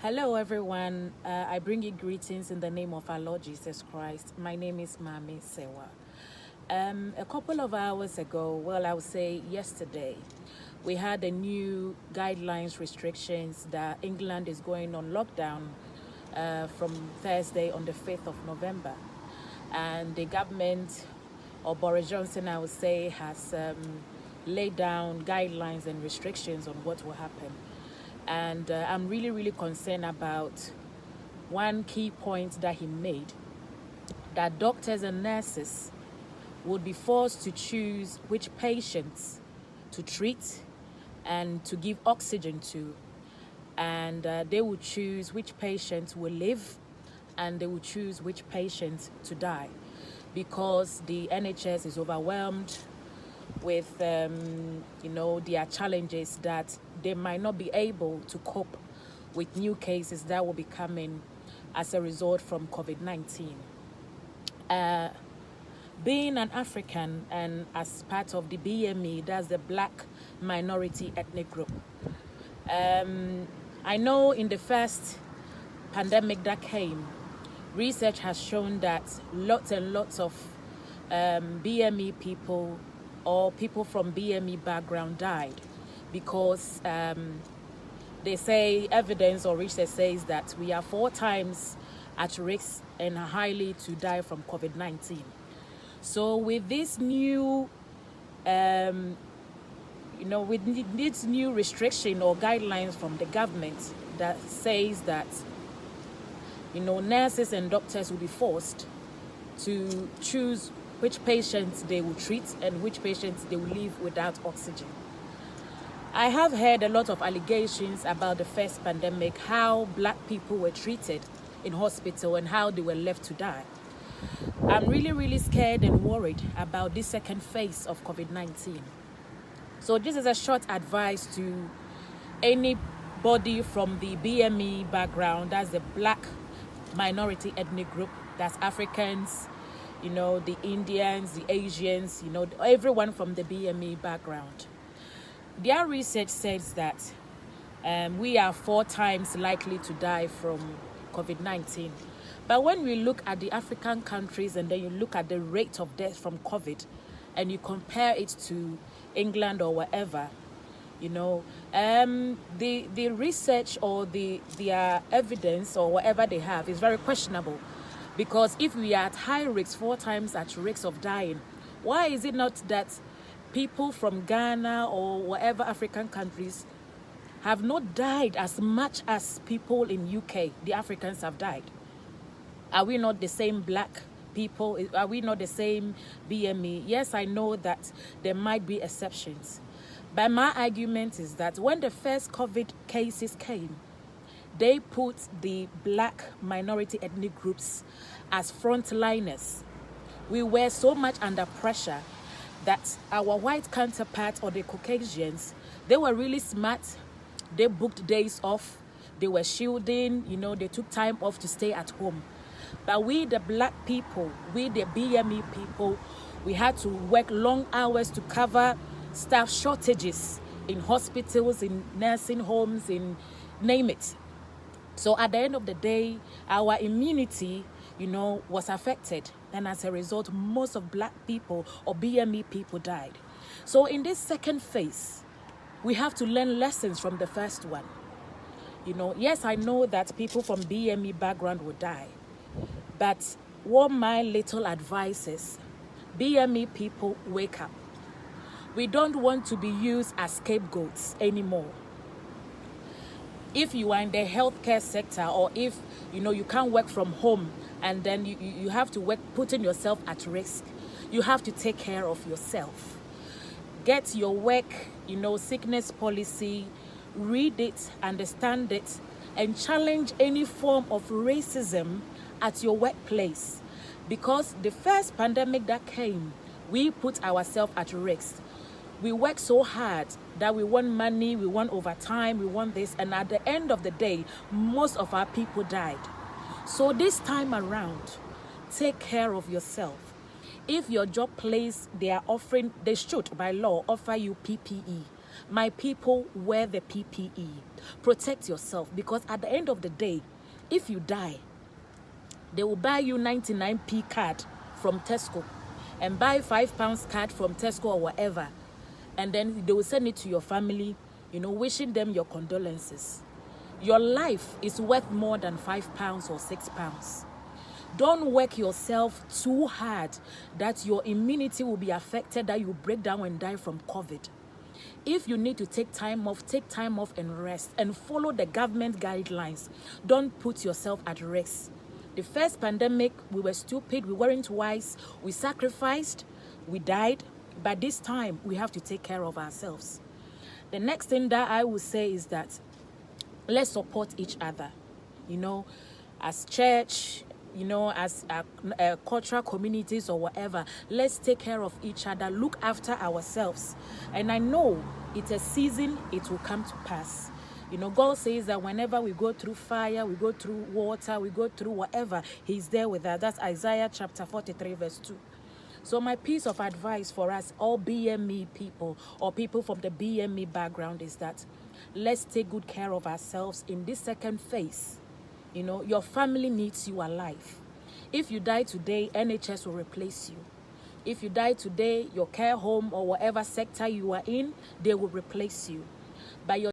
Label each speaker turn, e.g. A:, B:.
A: Hello, everyone. I bring you greetings in the name of our Lord Jesus Christ. My name is Mami Sewa. A couple of hours ago, well, I would say yesterday, we had a new guidelines restrictions that England is going on lockdown from Thursday on the 5th of November. And the government, or Boris Johnson, I would say, has laid down guidelines and restrictions on what will happen. And I'm really concerned about one key point that he made, that doctors and nurses would be forced to choose which patients to treat and to give oxygen to. And they would choose which patients will live, and they would choose which patients to die, because the NHS is overwhelmed with their challenges, that they might not be able to cope with new cases that will be coming as a result from COVID-19. Being an African and as part of the BME, that's the Black Minority Ethnic Group, I know in the first pandemic that came, research has shown that lots and lots of BME people or people from BME background died, because they say evidence or research says that we are 4 times at risk and highly to die from COVID-19. So with this new, with this new restriction or guidelines from the government that says that, nurses and doctors will be forced to choose which patients they will treat and which patients they will leave without oxygen. I have heard a lot of allegations about the first pandemic, how black people were treated in hospital and how they were left to die. I'm really scared and worried about this second phase of COVID-19. So this is a short advice to anybody from the BME background, that's the Black Minority Ethnic Group, that's Africans, the Indians, the Asians, everyone from the BME background. Their research says that we are 4 times likely to die from COVID-19. But when we look at the African countries and then you look at the rate of death from COVID and you compare it to England or wherever, the research or their evidence or whatever they have is very questionable. Because if we are at high risk, 4 times at risk of dying, why is it not that people from Ghana or whatever African countries have not died as much as people in UK, the Africans, have died? Are we not the same black people? Are we not the same BME? Yes, I know that there might be exceptions. But my argument is that when the first COVID cases came, they put the Black minority ethnic groups as frontliners. We were so much under pressure that our white counterparts or the Caucasians, they were really smart. They booked days off. They were shielding, they took time off to stay at home. But we, the black people, we, the BME people, we had to work long hours to cover staff shortages in hospitals, in nursing homes, in name it. So at the end of the day, our immunity, was affected. And as a result, most of black people or BME people died. So in this second phase, we have to learn lessons from the first one. Yes, I know that people from BME background will die. But what my little advice is, BME people, wake up. We don't want to be used as scapegoats anymore. If you are in the healthcare sector, or if you can't work from home and then you have to work, putting yourself at risk, you have to take care of yourself. Get your work, sickness policy, read it, understand it, and challenge any form of racism at your workplace. Because the first pandemic that came, we put ourselves at risk. We work so hard that we want money, we want overtime, we want this, and at the end of the day, most of our people died. So this time around, take care of yourself. If your job place, they should by law offer you PPE. My people, wear the PPE. Protect yourself, because at the end of the day, if you die, they will buy you 99p card from Tesco and buy £5 card from Tesco or whatever. And then they will send it to your family, wishing them your condolences. Your life is worth more than £5 or £6. Don't work yourself too hard that your immunity will be affected, that you break down and die from COVID. If you need to take time off and rest and follow the government guidelines. Don't put yourself at risk. The first pandemic, we were stupid, we weren't wise, we sacrificed, we died. But this time, we have to take care of ourselves. The next thing that I will say is that let's support each other, as church, as cultural communities or whatever. Let's take care of each other, look after ourselves. And I know it's a season, it will come to pass. God says that whenever we go through fire, we go through water, we go through whatever, He's there with us. That's Isaiah chapter 43, verse 2. So my piece of advice for us, all BME people or people from the BME background, is that let's take good care of ourselves in this second phase. Your family needs you alive. If you die today, NHS will replace you. If you die today, your care home or whatever sector you are in, they will replace you. But your